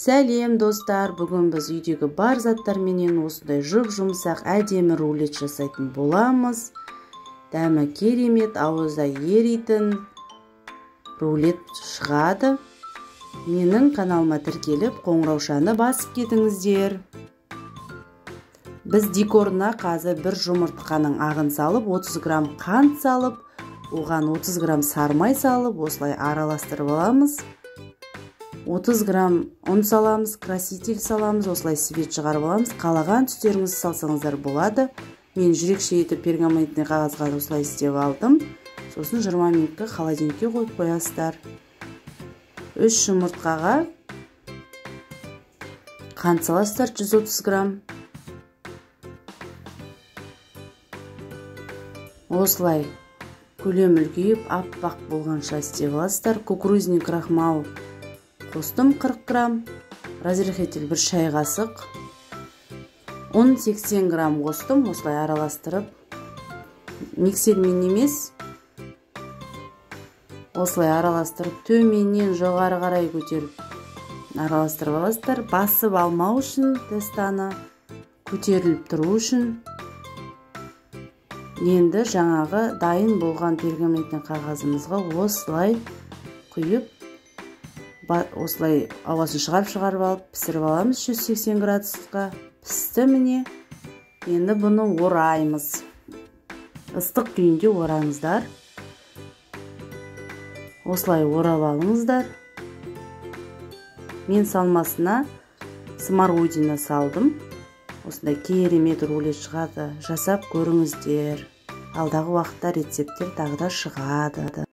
Сәлем достар, бүгін біз үйдегі бар заттарменен осындай жұп-жұмсақ әдемі рулет жасайтын боламыз. Дәмі керемет, ауызда еритін рулет шығады. Менің каналыма тіркеліп, қоңыраушаны басып кетіңіздер. Біз декорына қазір бір жұмыртқаның ағын салып, 30 грамм қант салып, оған 30 грамм сармай салып, осылай араластырып аламыз. 30 грамм ұн саламыз, краситель саламыз, осылай свет шығарып аламыз. Қалаған түстеріңізді салсаңыздар болады. Мен жүрекше етіп пергаментный қағазға осылай істеп алдым. Сосын 20 минутқа холодильникке қойып қоясыздар. 3 жұмыртқаға қант саласыздар 130 грамм. Осылай көлем үлкейіп, аппақ болғанша істеп аласыздар. Кукурузный крахмал қостым 40 грамм, разрыхитель 1 шай қасық, ұн 80 грамм қостым, осылай араластырып, миксермен емес, осылай араластырып, төменнен жоғары қарай көтеріп араластырып аласыздар. Басып алмау үшін тестаны көтеріліп тұру үшін. Енді жаңағы дайын болған пергаментный қағазымызға осылай құйып, осылай ауасын шығарып алып пісіріп аламыз 180 градусқа. Пісті міне. Енді бұны ораймыз. Ыстық күйінде ораңыздар. Осылай орап алыңыздар. Мен салмасына смородина салдым. Осындай керемет рулет шығады. Жасап көріңіздер. Алдағы уақытта рецепттер тағы да шығады.